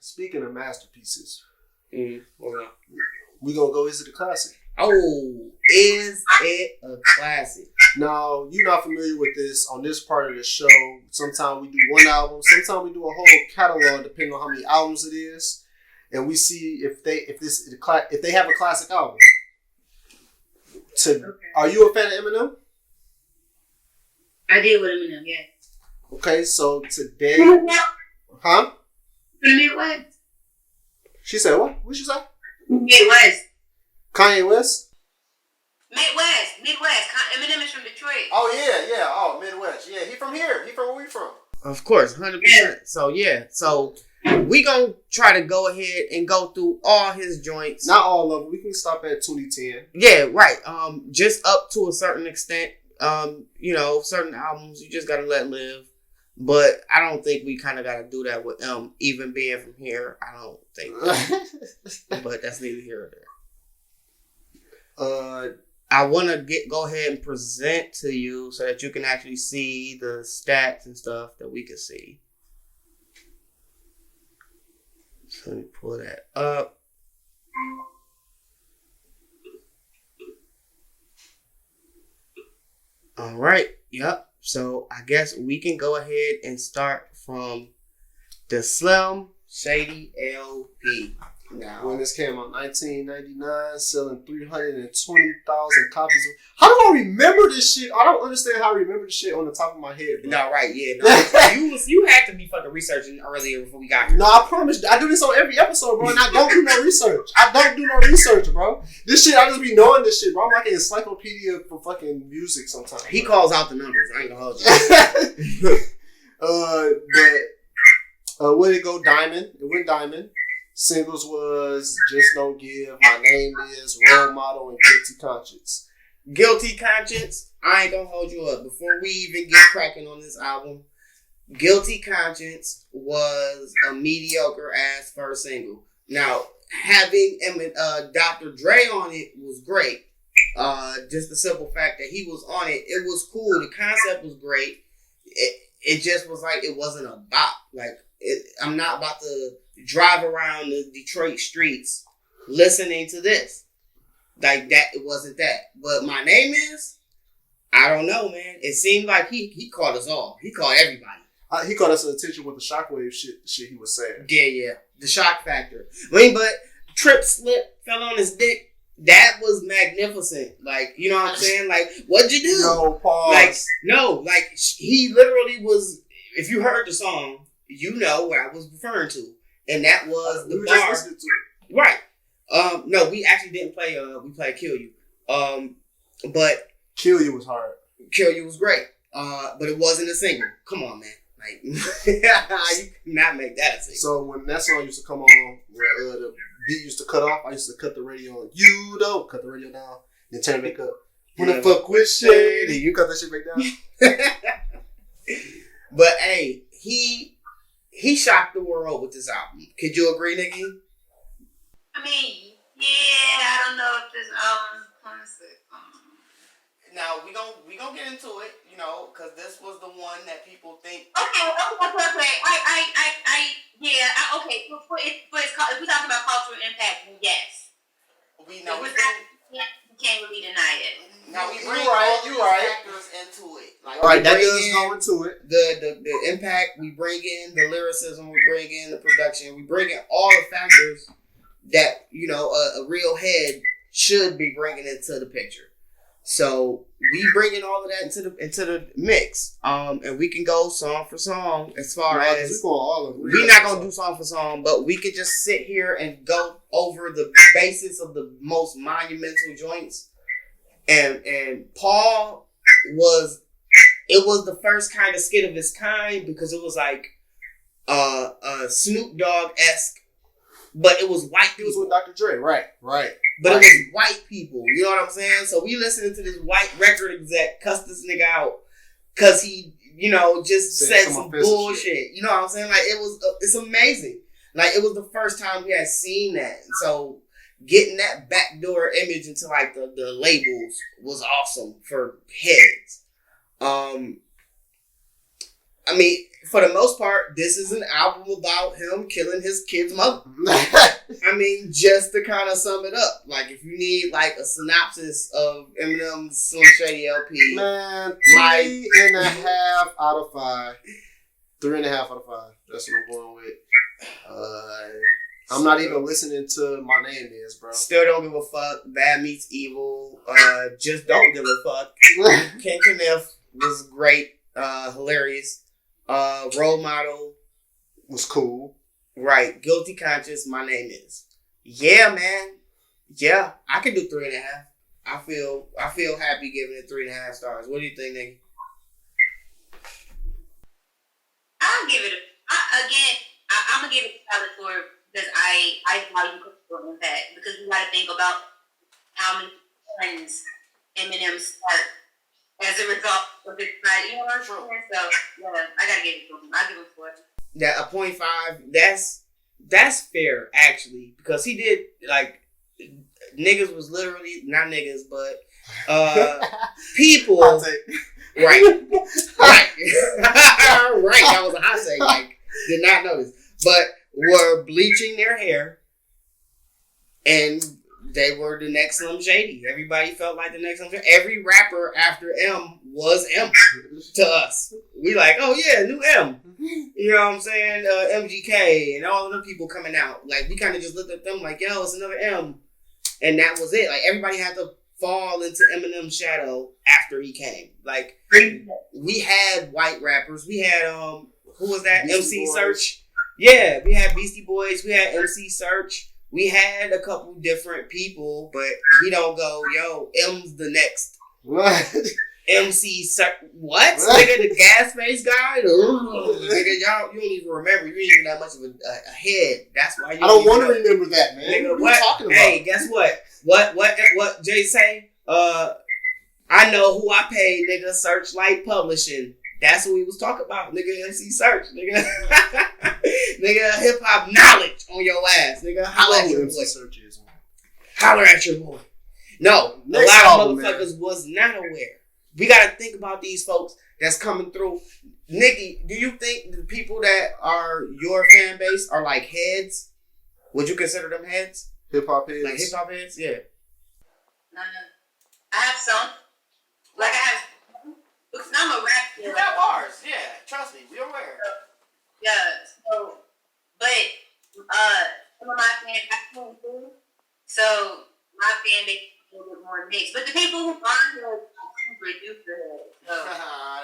speaking of masterpieces, okay. we gonna go visit the classic. Oh, is it a classic? Now, you're not familiar with this. On this part of the show, sometimes we do one album, sometimes we do a whole catalog, depending on how many albums it is, and we see if they have a classic album. Are you a fan of Eminem? I did with Eminem, yeah. Okay, so today, huh? Midwest. She said what? What she say? Midwest. Kanye West? Midwest. Eminem is from Detroit. Oh, yeah. Oh, Midwest. Yeah, he from here. He from where we from. Of course, 100%. Yeah. So we gonna try to go ahead and go through all his joints. Not all of them. We can stop at 2010. Yeah, right. Just up to a certain extent. Certain albums you just gotta let live. But I don't think we kind of gotta do that with even being from here. I don't think. But that's neither here or there. I want to go ahead and present to you so that you can actually see the stats and stuff that we can see. So let me pull that up. All right. Yep. So I guess we can go ahead and start from the Slim Shady LP. Now, when this came out, 1999, selling 320,000 copies. How do I remember this shit? I don't understand how I remember this shit on the top of my head, bro. No, right, yeah. No. you had to be fucking researching earlier before we got here. No, I promise. I do this on every episode, bro, and I don't do no research. Bro. This shit, I just be knowing this shit, bro. I'm like an encyclopedia for fucking music sometimes. He calls out the numbers. I ain't gonna hold you. Would it go diamond? It went diamond. Singles was Just Don't Give, My Name Is, Role Model, and Guilty Conscience. Guilty Conscience, I ain't gonna hold you up. Before we even get cracking on this album, Guilty Conscience was a mediocre ass first single. Now, having Dr. Dre on it was great. Just the simple fact that he was on it, it was cool. The concept was great. It just was like, it wasn't a bop. Like, I'm not about to drive around the Detroit streets listening to this. Like that, it wasn't that. But My Name Is, I don't know, man. It seemed like he caught us all. He caught everybody. He caught us attention with the shockwave shit he was saying. Yeah. The shock factor. But trip, slip, fell on his dick. That was magnificent. Like, you know what I'm saying? Like, what'd you do? No, pause. He literally was, if you heard the song, you know what I was referring to. And that was the bar. Right. No, we actually didn't play, we played Kill You. But Kill You was hard. Kill You was great. But it wasn't a single. Come on, man. Like, you cannot make that a single. So when that song used to come on, where the beat used to cut off, I used to cut the radio on. You don't cut the radio down, then turn it back up. When the fuck with Shady, you cut that shit back down. But hey, he shocked the world with this album. Could you agree, Nikki? I mean, yeah, I don't know if this honestly. Now we gonna get into it, you know, because this was the one that people think. Okay. Okay. But it's called, if we talking about cultural impact, yes. We know we can't really deny it. Now we bring all these factors into it. Like, all right, that does go into it. The impact, we bring in the lyricism, we bring in the production, we bring in all the factors that, you know, a real head should be bringing into the picture. So we bring in all of that into the mix, and we can go song for song as far as we're not gonna do song for song, but we could just sit here and go over the basis of the most monumental joints. And Paul was the first kind of skit of its kind because it was like Snoop Dogg-esque, but it was white people. It was with Dr. Dre, right. But it was white people, you know what I'm saying? So we listening to this white record exec cuss this nigga out because he, you know, just said some bullshit. Shit. You know what I'm saying? Like, it's amazing. Like, it was the first time we had seen that. And so getting that backdoor image into, like, the labels was awesome for heads. I mean, for the most part, this is an album about him killing his kid's mother. I mean, just to kind of sum it up, like if you need like a synopsis of Eminem's Slim Shady LP, man, 3.5 out of 5. 3.5 out of 5. That's what I'm going with. I'm not even listening to My Name Is, bro. Still don't give a fuck. Bad Meets Evil. Just don't give a fuck. Ken Kniff was great. Hilarious. Role Model was cool. Right. Guilty Conscience. My Name Is. Yeah, man. Yeah, I can do 3.5. I feel happy giving it 3.5 stars. What do you think, Nikki? I'll give it I'm gonna give it a solid 4 because I value cultural impact, because we gotta think about how many friends Eminem start as a result of this fight. You know what I'm saying? So yeah, I gotta give it to him. I'll give him 4. That a 0.5. That's fair actually, because he did like niggas was literally not niggas, but people. Right. Right. Right. That was a hot take. Like, did not notice. But were bleaching their hair, and they were the next Slim Shady. Everybody felt like the next Slim Shady. Every rapper after M was M to us. We like, oh yeah, new M. You know what I'm saying? MGK and all of them people coming out. Like, we kind of just looked at them like, yo, it's another M. And that was it. Like, everybody had to fall into Eminem's shadow after he came. Like, we had white rappers. We had, who was that? Beastie MC Boys. Search. Yeah, we had Beastie Boys. We had MC Search. We had a couple different people, but we don't go, yo, M's the next. What? MC Search. What? Nigga, the gas face guy? Nigga, y'all, you don't even remember. You ain't even that much of a head. That's why you I don't want to remember that, man. Nigga, what are you talking about? Hey, guess what? What Jay say? I know who I paid, nigga. Searchlight Publishing. That's what we was talking about, nigga. MC Search, nigga. Nigga, hip hop knowledge on your ass, nigga. Holler at your boy. Search is, man. Holler at your boy. No, a Next lot album, of motherfuckers was not aware. We gotta think about these folks that's coming through. Nikki, do you think the people that are your fan base are like heads? Would you consider them heads? Hip hop heads. Like hip hop heads? Yeah. No. I have some. Like I have, because I'm a rap. You got bars, yeah. Trust me, we're aware. Yeah. So, but some of my fans I came through, so my fan base is a little bit more mixed. But the people who aren't here are super duper heads. So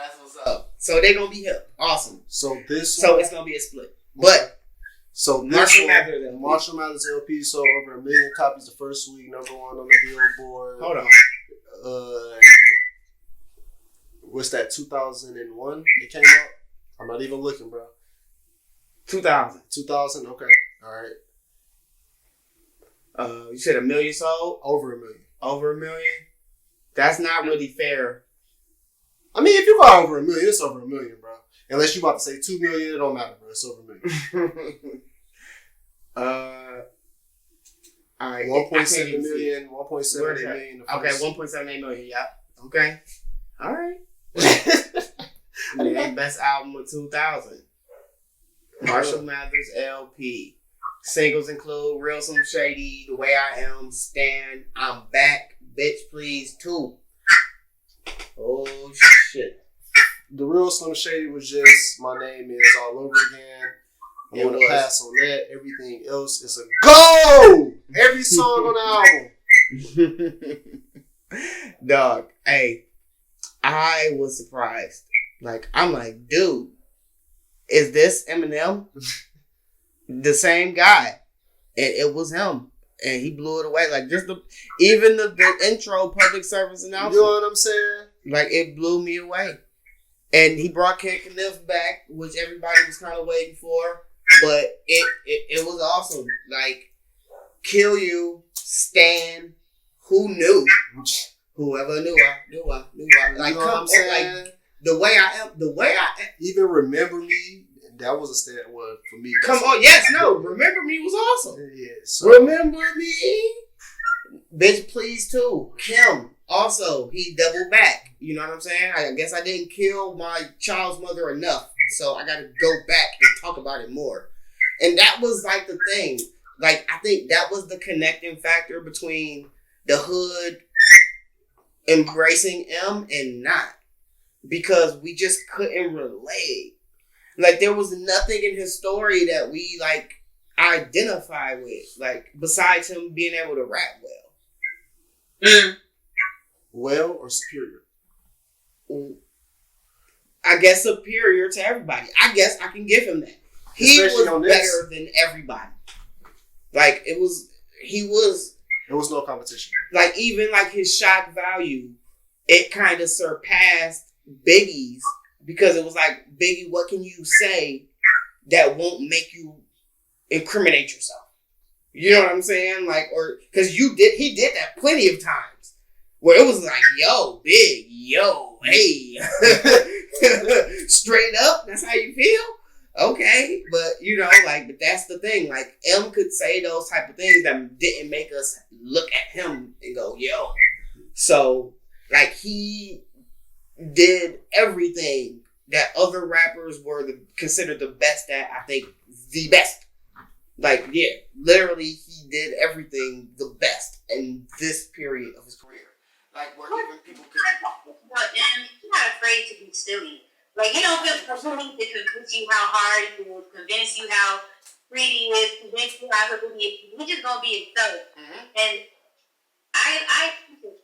That's what's up. So they're gonna be hip. Awesome. So this So one, it's gonna be a split. But so this Marshall one, Mathers LP. Marshall Mathers LP sold over 1 million copies the first week, #1 on the Billboard. hold on. What's that? 2001 it came out. I'm not even looking, bro. 2000. 2000. Okay, all right. You said 1 million sold? Over 1 million. Over 1 million? That's not really fair. I mean, if you got over 1 million, it's over 1 million, bro. Unless you about to say 2 million, it don't matter, bro. It's over 1 million. All right. 1.7 million. 1.78 million. Okay, 1.78 million. Yeah. Okay. All right. Best album of 2000. Marshall Mathers LP. Singles include Real Slim Shady, The Way I Am, Stan, I'm Back, Bitch Please 2. Oh shit. The Real Slim Shady was just My Name Is all over again. I'm It gonna was. pass on that. Everything else is a go. Every song on the album. Dog, hey, I was surprised. Like, I'm like, dude, is this Eminem? The same guy. And it was him. And he blew it away. Like, just the intro public service announcement. You know what I'm saying? Like, it blew me away. And he brought Ken Kniff back, which everybody was kind of waiting for. But it was awesome. Like, Kill You, Stan, who knew? Whoever knew I. Like, You know what I'm saying? like, the way I am. Even Remember Me, that was a stand word for me. Come on, yes, no. Remember Me was awesome. Yeah, so Remember Me? Bitch Please too. Kim, also, he doubled back. You know what I'm saying? I guess I didn't kill my child's mother enough. so I gotta go back and talk about it more. And that was like the thing. Like, I think that was the connecting factor between the hood embracing M and not. Because we just couldn't relate. Like, there was nothing in his story that we, like, identify with. Like, besides him being able to rap well. Well or superior? I guess superior to everybody. I guess I can give him that. He Especially was better than everybody. Like, there was no competition. Like, even like his shock value, it kind of surpassed Biggie's, because it was like, Biggie, what can you say that won't make you incriminate yourself? You know what I'm saying? Like, or because he did that plenty of times where it was like, yo, big, yo, hey, straight up. That's how you feel. Okay, but but that's the thing. Like, M could say those type of things that didn't make us look at him and go, yo. So, like, he did everything that other rappers were considered the best at. I think the best. Like, yeah, literally, he did everything the best in this period of his career. Like, where even people could. He's not afraid to be silly. Like, he don't feel pursuing to convince you how hard he is, convince you how pretty he is, convince you how good he is. He's just gonna be himself. Mm-hmm. And I appreciate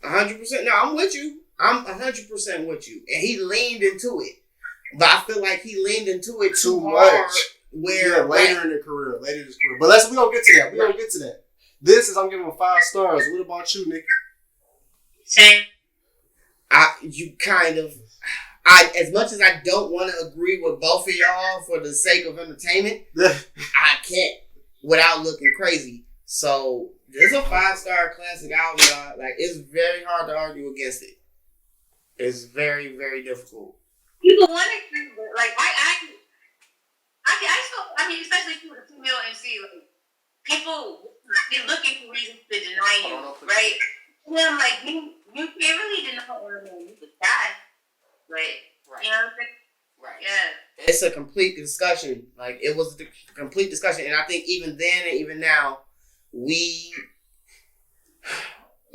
that. 100%. No, I'm with you. I'm 100% with you. And he leaned into it. But I feel like he leaned into it too hard. Where later in his career. But we gonna get to that. Gonna get to that. This is, I'm giving him 5 stars. What about you, Nikki? Same. As much as I don't want to agree with both of y'all for the sake of entertainment, I can't without looking crazy. So this is a 5-star classic album, y'all. Like, it's very hard to argue against it. It's very, very difficult. People want to agree, but like I mean, especially with a female MC, like, people they're looking for reasons to deny you, right? And I'm like, you can't really deny Eminem. You could die, right? You know what I'm saying? Right. Yeah. It's a complete discussion. Like, it was a complete discussion, and I think even then and even now,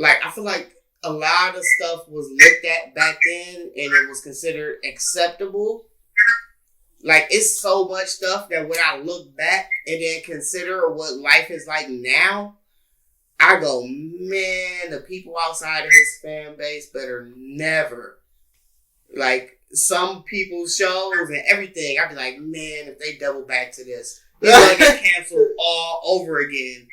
I feel like a lot of stuff was looked at back then, and it was considered acceptable. Like, it's so much stuff that when I look back and then consider what life is like now, I go, man, the people outside of his fan base better never. Like, some people's shows and everything, I'd be like, man, if they double back to this, they're going to get canceled all over again.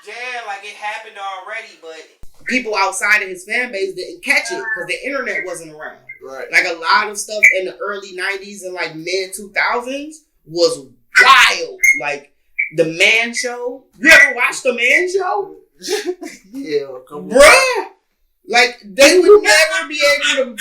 Yeah, like, it happened already, but people outside of his fan base didn't catch it because the internet wasn't around. Right. Like, a lot of stuff in the early 90s and, like, mid-2000s was wild. Like, The Man Show. You ever watched The Man Show? Yeah, come on. Bruh! Like, they would never be able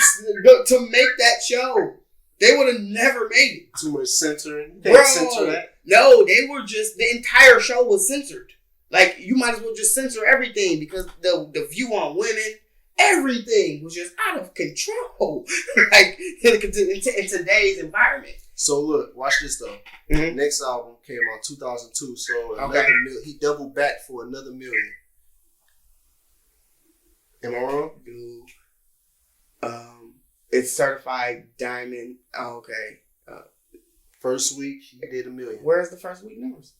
to make that show. They would have never made it. Too much censoring. Bro, censor that. No, they were just, the entire show was censored. Like, you might as well just censor everything because the view on women, everything was just out of control. Like, in today's environment. So look, watch this though. Mm-hmm. Next album came out 2002, so he doubled back for another $1 million. Am I wrong? Dude, it's certified diamond. Oh, okay. First week, he did $1 million. Where's the first week numbers?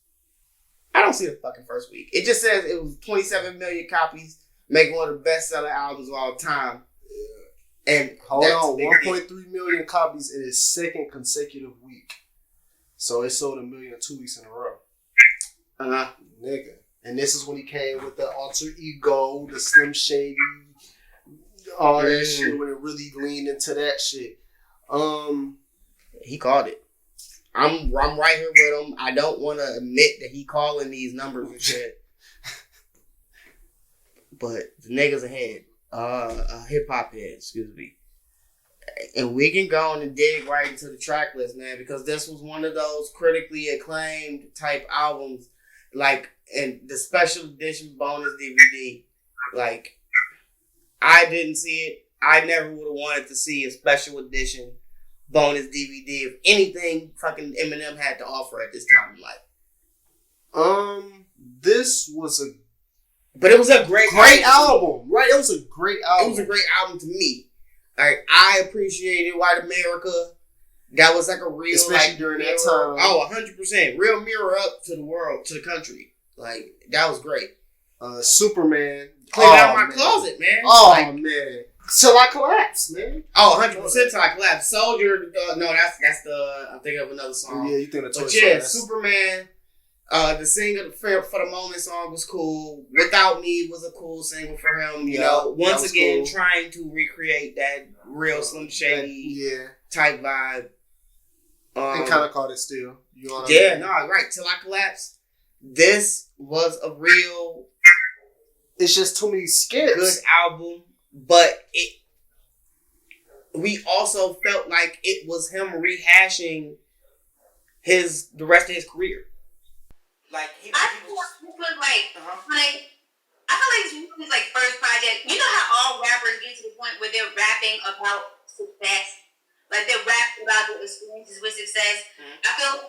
I don't see the fucking first week. It just says it was 27 million copies, making one of the best-selling albums of all time. Yeah. And hold on, 1.3 million copies in his second consecutive week. So it sold $1 million 2 weeks in a row. Nigga. And this is when he came with the alter ego, the Slim Shady, all that shit, when it really leaned into that shit. He called it. I'm right here with him. I don't want to admit that he calling these numbers and shit. But the nigga's ahead. Hip hop head, excuse me. And we can go on and dig right into the track list, man, because this was one of those critically acclaimed type albums. Like, and the special edition bonus DVD. Like, I didn't see it. I never would have wanted to see a special edition bonus DVD of anything fucking Eminem had to offer at this time in life. This was a But it was a great album. Right? It was a great album. It was a great album to me. Like, I appreciated White America. That was like a real, especially during that time. Oh, 100%. Real mirror up to the world, to the country. Like, that was great. Superman. Clean out my closet, man. Oh, man. Till I collapse, man. Oh, 100% till I collapse. Soldier, no, that's the, I'm thinking of another song. Yeah, you think of the But yeah, Superman, the single for the moment song was cool. Without Me was a cool single for him. You know, once again, cool. Trying to recreate that real Slim Shady type vibe. And kind of caught it still. You know what I mean? No, right. Till I Collapse. This was a real... It's just too many skips. Good album. But we also felt like it was him rehashing the rest of his career. Like, I feel like this was like, I feel like this was his like first project. You know how all rappers get to the point where they're rapping about success, like they're rapping about their experiences with success. Mm-hmm. I feel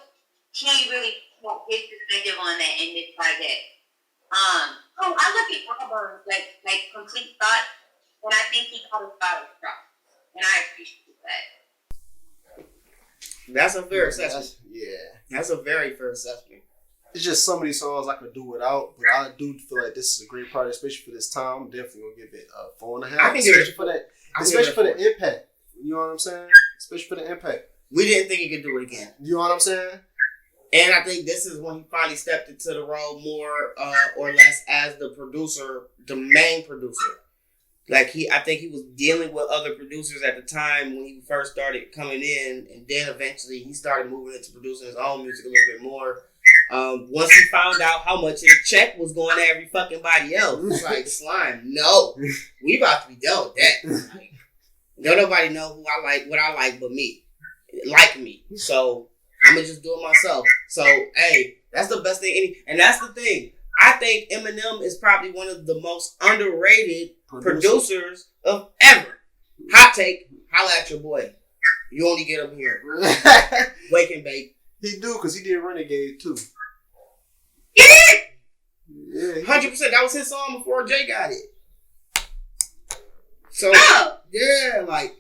he really put his perspective on that in this project. I look at albums like Complete Thought, and I think he caught his father's drop, and I appreciate that. That's a fair assessment. That's a very fair assessment. It's just some of these songs I could do without, but I do feel like this is a great project, especially for this time. I'm definitely gonna give it a 4.5. I can give it for that, especially for the impact. You know what I'm saying? Especially for the impact. We didn't think he could do it again. You know what I'm saying? And I think this is when he finally stepped into the role more or less as the producer, the main producer. Like I think he was dealing with other producers at the time when he first started coming in, and then eventually he started moving into producing his own music a little bit more. Once he found out how much his check was going to every fucking body else, it's like, Slime, no, we about to be done with that. Like, don't nobody know who I like, what I like, but me, like me. So I'm gonna just do it myself. So hey, that's the best thing. And that's the thing. I think Eminem is probably one of the most underrated producers of ever. Hot take, holla at your boy. You only get him here. Wake and bake. He do, because he did Renegade too. He did? Yeah. 100%. That was his song before Jay got it. So, yeah, like,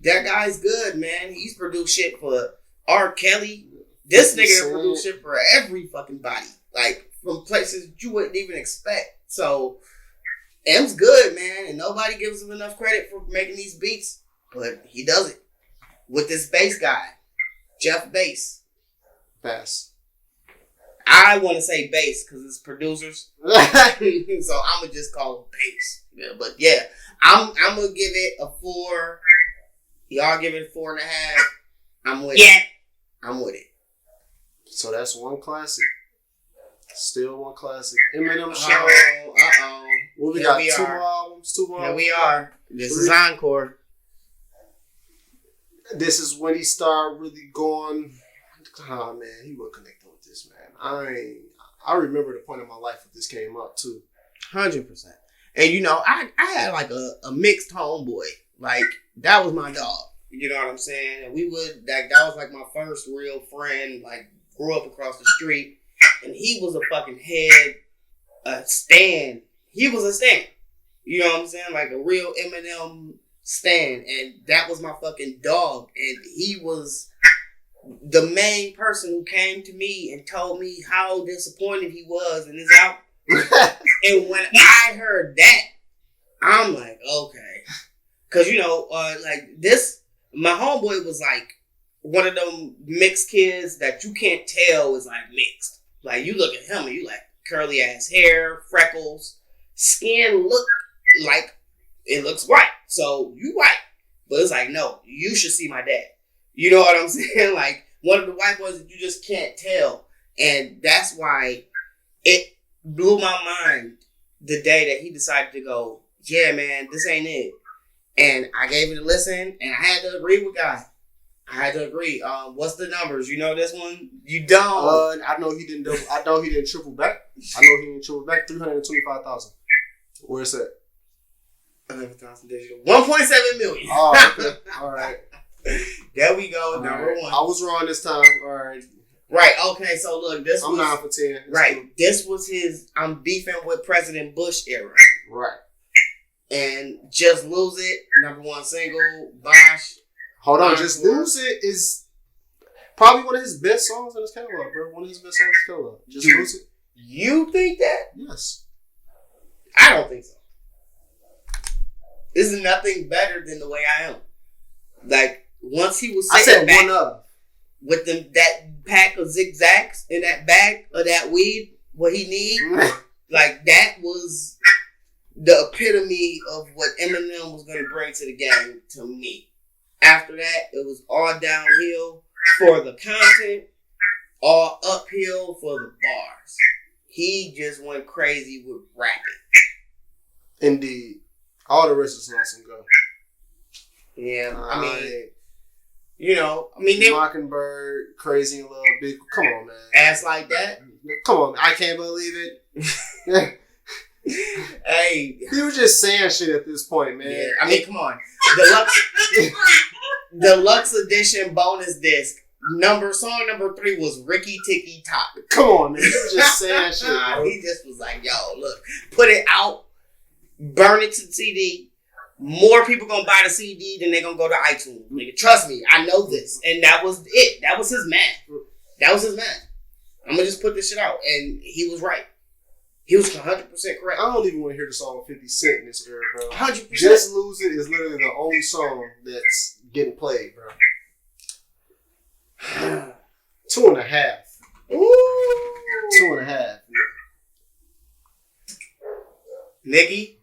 that guy's good, man. He's produced shit for R. Kelly. This nigga produced shit for every fucking body. Like, from places you wouldn't even expect. So, M's good, man. And nobody gives him enough credit for making these beats. But he does it. With this bass guy, Jeff Bass. Bass. I want to say bass because it's producers. So I'm going to just call it bass. Yeah, but yeah, I'm going to give it a 4. Y'all give it a 4.5. I'm with it. I'm with it. So that's one classic. Still one classic. Eminem Show. Uh-oh. Well, we got two more albums. Here we are. This is Encore. This is when he started really going. Oh man, he was connecting with this, man. I remember the point in my life when this came up too. 100%. And you know, I had like a mixed homeboy. Like, that was my dog. You know what I'm saying? And we would, that was like my first real friend. Like, grew up across the street. And he was a fucking stan. He was a stan. You know what I'm saying? Like a real Eminem stan. And that was my fucking dog. And he was the main person who came to me and told me how disappointed he was in his album. And when I heard that, I'm like, okay. Because, you know, like this, my homeboy was like one of them mixed kids that you can't tell is like mixed. Like, you look at him and you like curly ass hair, freckles, skin look like it looks white. So you white. But it's like, no, you should see my dad. You know what I'm saying? Like, one of the white boys that you just can't tell. And that's why it blew my mind the day that he decided to go, yeah, man, this ain't it. And I gave it a listen, and I had to agree with Guy. I had to agree. What's the numbers? You know this one? You don't. I know he didn't. I know he didn't triple back. I know he didn't triple back. 325,000. Where's that? 11,000 digital. 1.7 million. Oh, okay. All right. There we go. All number right. one. I was wrong this time. All right. Right. Okay. So look, this I'm was 9 for 10. That's right. cool. This was his. I'm beefing with President Bush era. Right. And Just Lose It, number one single. Bosh. Hold on. Encore. Just Lose It is probably one of his best songs in his catalog, bro. One of his best songs in his catalog. Just Dude. Lose It. You think that? Yes. I don't think so. This is nothing better than The Way I Am. Like once he was I sitting said back one of. with them that pack of zigzags in that bag of that weed, what he need, like that was the epitome of what Eminem was going to bring to the game to me. After that, it was all downhill for the content, all uphill for the bars. He just went crazy with rapping. Indeed. All the rest is awesome. Go. Yeah, I mean, they Mockingbird, Crazy and Love, Big. Come on, man. ass like that. Come on, I can't believe it. Hey, He was just saying shit at this point, man. yeah, I mean, come on. Deluxe edition bonus disc. Song number 3 was Ricky Ticky Top. Come on, man. He was just saying shit, bro. He just was like, yo, look, put it out, burn it to the CD. More people gonna buy the CD than they gonna go to iTunes. Nigga, trust me, I know this. And that was it. That was his math. I'm gonna just put this shit out. And he was right. He was 100% correct. I don't even want to hear the song 50 Cent in this era, bro. 100%. Just Lose It is literally the only song that's getting played, bro. 2.5. Ooh. 2.5. Nikki?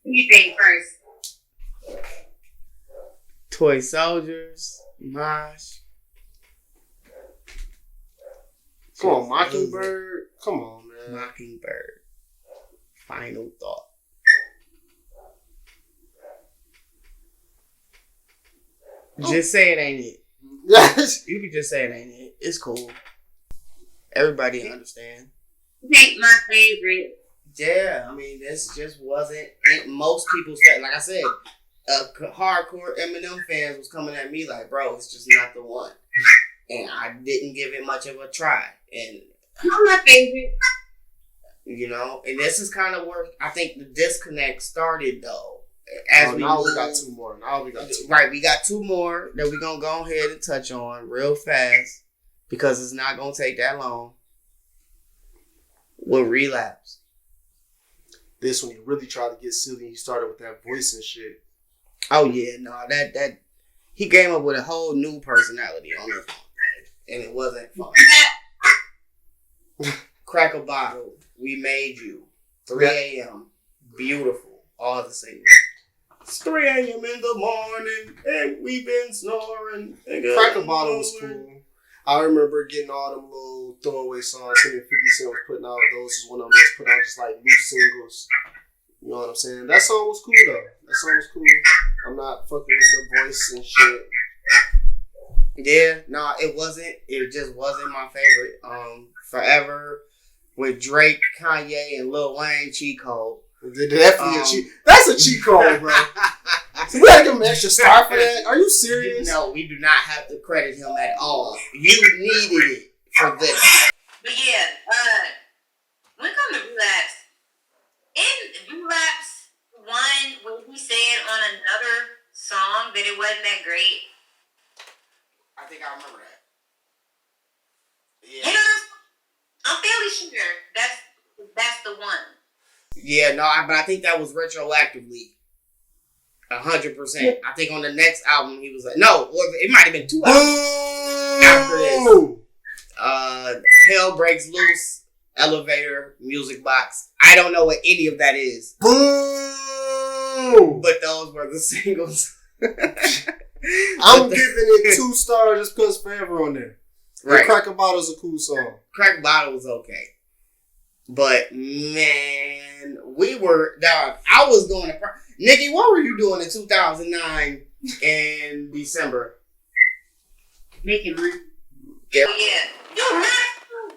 What do you think first? Toy Soldiers, Mosh. Come on, Mockingbird. Come on, man. Mockingbird. Final Thought. Just say it ain't it. Yes. You can just say it ain't it. It's cool. Everybody understand. Think my favorite. Yeah, I mean, this just wasn't most people's. Like I said, hardcore Eminem fans was coming at me like, bro, it's just not the one. And I didn't give it much of a try. And Not my favorite. you know, and this is kind of where I think the disconnect started, though. We got two more. Right, we got 2 more that we're going to go ahead and touch on real fast because it's not going to take that long. With Relapse. This one, he really tried to get silly. He started with that voice and shit. Oh, yeah, no, that he came up with a whole new personality on this one, and it wasn't fun. Crack a Bottle, We Made You, 3 a.m., Beautiful, all the singles. It's 3 a.m. in the morning, and we've been snoring. Crack a Bottle was cool. I remember getting all them little throwaway songs. 50 Cent was putting out. Those was one of them that was put out just like new singles. You know what I'm saying? That song was cool though. That song was cool. I'm not fucking with the voice and shit. Yeah, no, it wasn't. It just wasn't my favorite. Forever with Drake, Kanye, and Lil Wayne, cheat code. Definitely a cheat. That's a cheat code, bro. So we gotta give him an extra star for that. Are you serious? No, we do not have to credit him at all. You needed it for this. But yeah, when it comes to Relapse, in Relapse 1, when he said on another song that it wasn't that great. I think I remember that. Yeah, I'm fairly sure that's the one. Yeah, no, but I think that was retroactively. 100%. I think on the next album he was like, no, or it might have been 2 albums after this. Hell Breaks Loose, Elevator, Music Box. I don't know what any of that is. Boom! But those were the singles. I'm giving it 2 stars just because Forever on there. Right. Crack a Bottle's a cool song. Crack a Bottle was okay. But, man, we were, dog, I was doing it. Nikki, what were you doing in 2009 in December? Making money. Yeah. Oh, yeah. It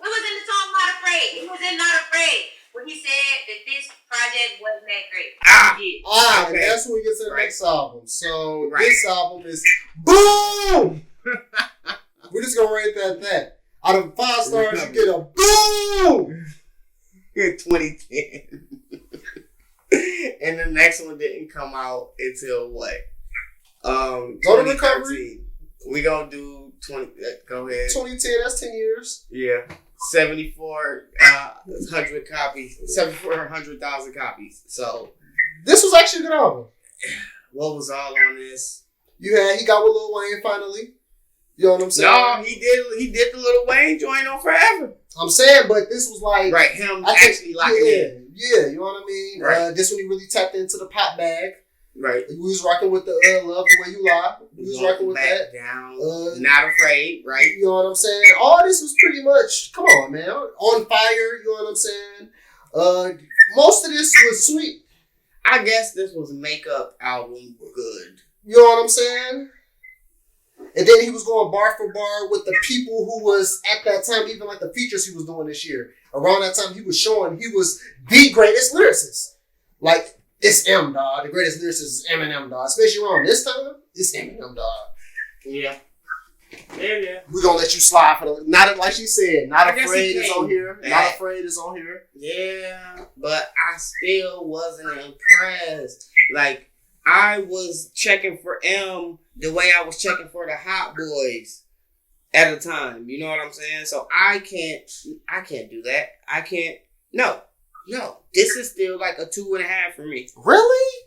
was in the song Not Afraid. It was in Not Afraid. But he said that this project wasn't that great. And that's when we get to the next album. So Right. this album is boom. We're just gonna rate that at that. Out of 5 stars, you get a boom. In 2010. And the next one didn't come out until what? Go to recovery. 2013. We gonna do 20. Go ahead. 2010. That's 10 years. Yeah. 7,400 copies. 7,400,000 copies. So This was actually a good album. what was all on this? He got with Lil Wayne finally. You know what I'm saying? No, he did the Lil Wayne joint on Forever. I'm saying, but this was like Right, him actually locking in. Yeah, you know what I mean? Right. This one he really tapped into the pop bag. Right. We was rocking with the Love the Way You Lie. We was rocking with that. Down. Not Afraid, right? You know what I'm saying? All this was pretty much, come on, man. On fire, you know what I'm saying? Most of this was sweet. I guess this was makeup album good. You know what I'm saying? And then he was going bar for bar with the people who was at that time, even like the features he was doing this year. Around that time, he was showing he was the greatest lyricist. Like, it's M, dog. The greatest lyricist is Eminem, dog. Especially around this time, it's Eminem, dog. Yeah. Yeah. We're going to let you slide for the... Not like she said, Not I guess Afraid he is came on here. back. Not Afraid is on here. Yeah, but I still wasn't impressed. Like, I was checking for M the way I was checking for the Hot Boys at the time. You know what I'm saying? So I can't do that. I can't. No. This is still like a 2.5 for me. Really?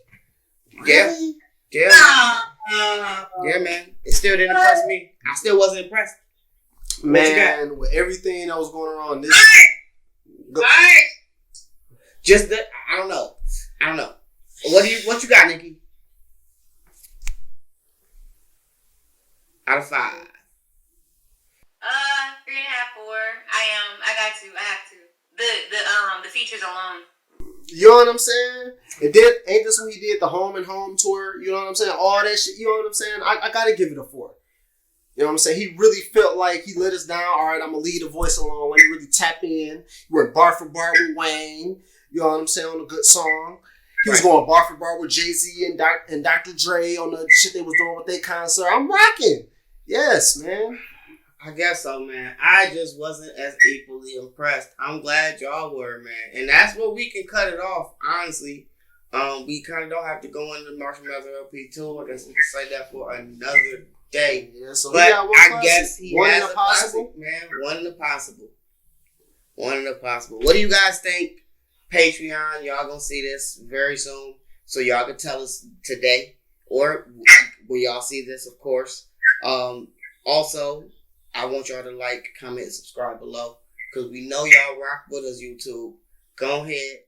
Yeah. Really? Yeah. Yeah, man. It still didn't impress me. I still wasn't impressed. Man, with everything that was going on, this... Just that, I don't know. What you got, Nikki? Out of 5. 3.5, 4. I have to. The features alone. You know what I'm saying? And then, ain't this when he did the Home and Home tour? You know what I'm saying? All that shit, you know what I'm saying? I gotta give it a 4. You know what I'm saying? He really felt like he let us down. All right, I'm gonna lead the voice along. Let me really tap in. He went bar for bar with Wayne. You know what I'm saying? On a good song. He was going bar for bar with Jay-Z and Dr. Dre on the shit they was doing with their concert. I'm rocking. Yes, man. I guess so, man. I just wasn't as equally impressed. I'm glad y'all were, man. And that's where we can cut it off, honestly. We kind of don't have to go into Marshmallows LP 2. I guess we can say that for another day. Yeah, so but he got one I classic. guess he One has in a a possible. classic, man. One in a possible. What do you guys think? Patreon, y'all gonna see this very soon. So y'all can tell us today. Or will y'all see this, of course. Also, I want y'all to like, comment, and subscribe below. Because we know y'all rock with us, YouTube. Go ahead.